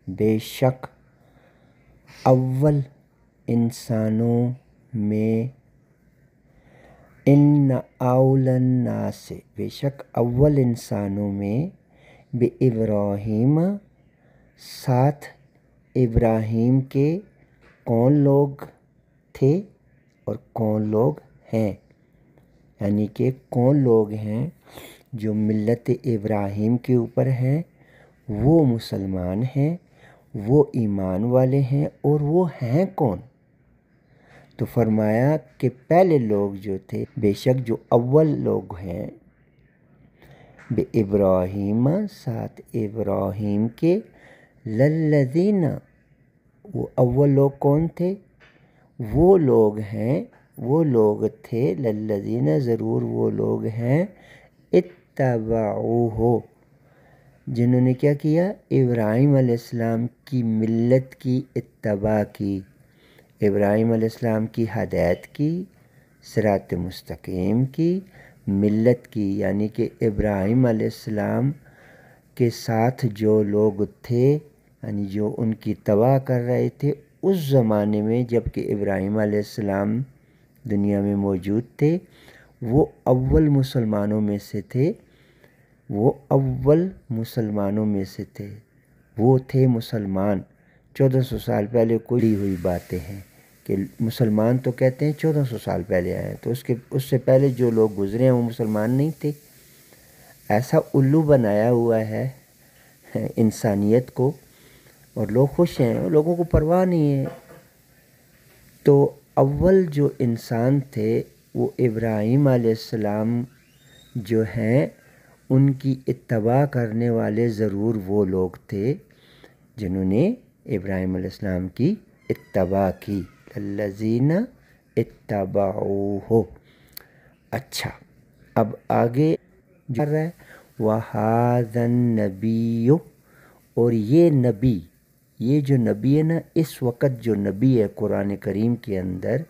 بے شک اول انسانوں میں، ان اول الناس، بے شک اول انسانوں میں، بے ابراہیم، ساتھ ابراہیم کے کون لوگ تھے اور کون لوگ ہیں، یعنی کہ کون لوگ ہیں جو ملت ابراہیم کے اوپر ہیں، وہ مسلمان ہیں، وہ ایمان والے ہیں، اور وہ ہیں کون؟ تو فرمایا کہ پہلے لوگ جو تھے، بے شک جو اول لوگ ہیں، بے ابراہیم، ساتھ ابراہیم کے، للذین، وہ اول لوگ کون تھے؟ وہ لوگ ہیں، وہ لوگ تھے، للذین، ضرور وہ لوگ ہیں، اتبعوہ، جنہوں نے کیا کیا؟ ابراہیم علیہ السلام کی ملت کی اتباع کی، ابراہیم علیہ السلام کی ہدایت کی، صراط مستقیم کی، ملت کی، یعنی کہ ابراہیم علیہ السلام کے ساتھ جو لوگ تھے، یعنی جو ان کی اتباع کر رہے تھے اس زمانے میں جب کہ ابراہیم علیہ السلام دنیا میں موجود تھے، وہ اول مسلمانوں میں سے تھے، وہ اول مسلمانوں میں سے تھے، وہ تھے مسلمان۔ 1400 سال پہلے کوئی ہوئی باتیں ہیں کہ مسلمان تو کہتے ہیں 1400 سال پہلے آئے ہیں، تو اس سے پہلے جو لوگ گزرے ہیں وہ مسلمان نہیں تھے۔ ایسا الو بنایا ہوا ہے انسانیت کو، اور لوگ خوش ہیں، لوگوں کو پرواہ نہیں ہے۔ تو اول جو انسان تھے وہ ابراہیم علیہ السلام جو ہیں، ان کی اتباع کرنے والے ضرور وہ لوگ تھے جنہوں نے ابراہیم علیہ السلام کی اتباع کی، الذین اتبعوہ۔ اچھا، اب آگے جو کر رہا ہے، وَهَذَا النَّبِيُّ، اور یہ نبی، یہ جو نبی ہے نا، اس وقت جو نبی ہے قرآن کریم کے اندر،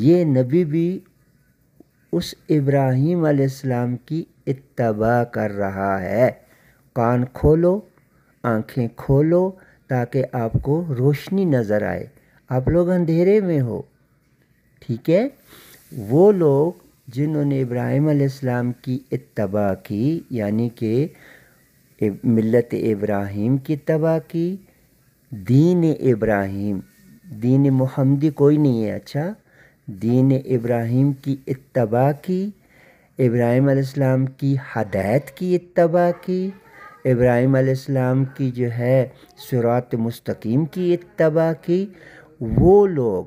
یہ نبی بھی اس ابراہیم علیہ السلام کی اتباع کر رہا ہے۔ کان کھولو، آنکھیں کھولو، تاکہ آپ کو روشنی نظر آئے، آپ لوگ اندھیرے میں ہو، ٹھیک ہے؟ وہ لوگ جنہوں نے ابراہیم علیہ السلام کی اتباع کی، یعنی کہ ملت ابراہیم کی اتباع کی، دین ابراہیم، دین محمدی کوئی نہیں ہے، اچھا، دین ابراہیم کی اتباع کی، ابراہیم علیہ السلام کی ہدایت کی اتباع کی، ابراہیم علیہ السلام کی جو ہے صراط مستقیم کی اتباع کی، وہ لوگ،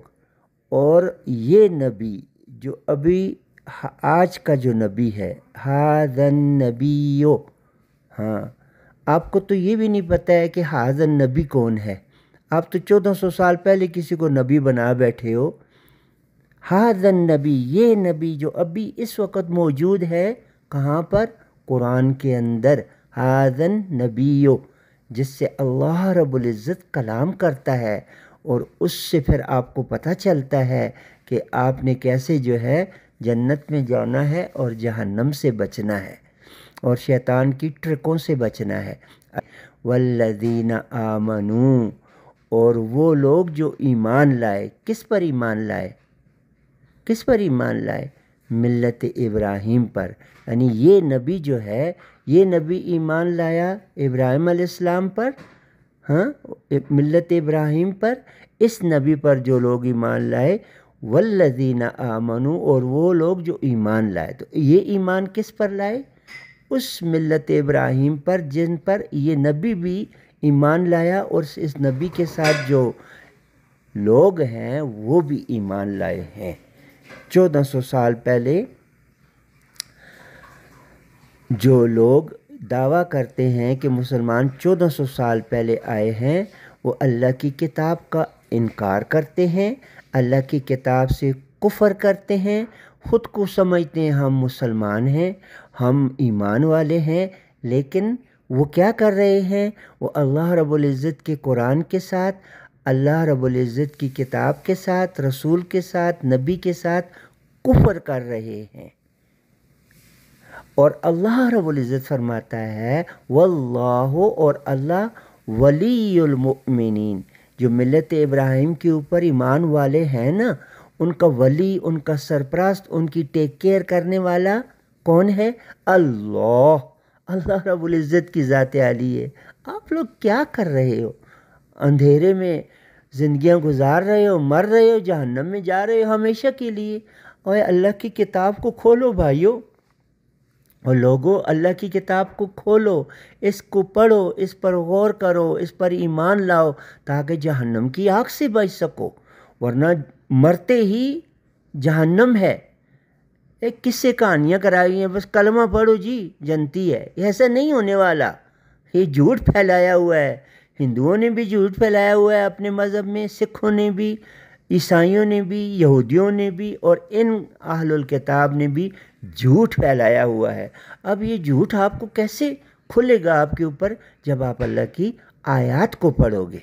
اور یہ نبی جو ابھی آج کا جو نبی ہے، ھذا النبی، ہاں، آپ کو تو یہ بھی نہیں پتہ ہے کہ ھذا النبی کون ہے، آپ تو 1400 سال پہلے کسی کو نبی بنا بیٹھے ہو۔ ھذا النبی، یہ نبی جو ابھی اس وقت موجود ہے، کہاں پر؟ قرآن کے اندر، ھذا النبی، جس سے اللہ رب العزت کلام کرتا ہے، اور اس سے پھر آپ کو پتہ چلتا ہے کہ آپ نے کیسے جو ہے جنت میں جانا ہے اور جہنم سے بچنا ہے اور شیطان کی ٹرکوں سے بچنا ہے۔ والذین آمنوا، اور وہ لوگ جو ایمان لائے، کس پر ایمان لائے؟ کس پر ایمان لائے؟ ملت ابراہیم پر، یعنی یہ نبی جو ہے، یہ نبی ایمان لایا ابراہیم علیہ السلام پر، ہاں، ملت ابراہیم پر، اس نبی پر جو لوگ ایمان لائے، والذین آمنوا، اور وہ لوگ جو ایمان لائے، تو یہ ایمان کس پر لائے؟ اس ملت ابراہیم پر جن پر یہ نبی بھی ایمان لایا، اور اس نبی کے ساتھ جو لوگ ہیں وہ بھی ایمان لائے ہیں۔ 1400 سال پہلے جو لوگ دعویٰ کرتے ہیں کہ مسلمان 1400 سال پہلے آئے ہیں، وہ اللہ کی کتاب کا انکار کرتے ہیں، اللہ کی کتاب سے کفر کرتے ہیں، خود کو سمجھتے ہیں ہم مسلمان ہیں، ہم ایمان والے ہیں، لیکن وہ کیا کر رہے ہیں؟ وہ اللہ رب العزت کے قرآن کے ساتھ، اللہ رب العزت کی کتاب کے ساتھ، رسول کے ساتھ، نبی کے ساتھ کفر کر رہے ہیں۔ اور اللہ رب العزت فرماتا ہے، واللہ، اور اللہ، ولی المؤمنین، جو ملت ابراہیم کے اوپر ایمان والے ہیں نا، ان کا ولی، ان کا سرپرست، ان کی ٹیک کیئر کرنے والا کون ہے؟ اللہ، اللہ رب العزت کی ذات عالی ہے۔ آپ لوگ کیا کر رہے ہو؟ اندھیرے میں زندگیاں گزار رہے ہو، مر رہے ہو، جہنم میں جا رہے ہو ہمیشہ کے لیے۔ اور اللہ کی کتاب کو کھولو بھائیو، اور لوگوں اللہ کی کتاب کو کھولو، اس کو پڑھو، اس پر غور کرو، اس پر ایمان لاؤ، تاکہ جہنم کی آگ سے بچ سکو، ورنہ مرتے ہی جہنم ہے۔ ایک کس سے کہانیاں کرائی ہیں، بس کلمہ پڑھو جی جنتی ہے، ایسا نہیں ہونے والا۔ یہ جھوٹ پھیلایا ہوا ہے، ہندوؤں نے بھی جھوٹ پھیلایا ہوا ہے اپنے مذہب میں، سکھوں نے بھی، عیسائیوں نے بھی، یہودیوں نے بھی، اور ان اہل الکتاب نے بھی جھوٹ پھیلایا ہوا ہے۔ اب یہ جھوٹ آپ کو کیسے کھلے گا آپ کے اوپر؟ جب آپ اللہ کی آیات کو پڑھو گے۔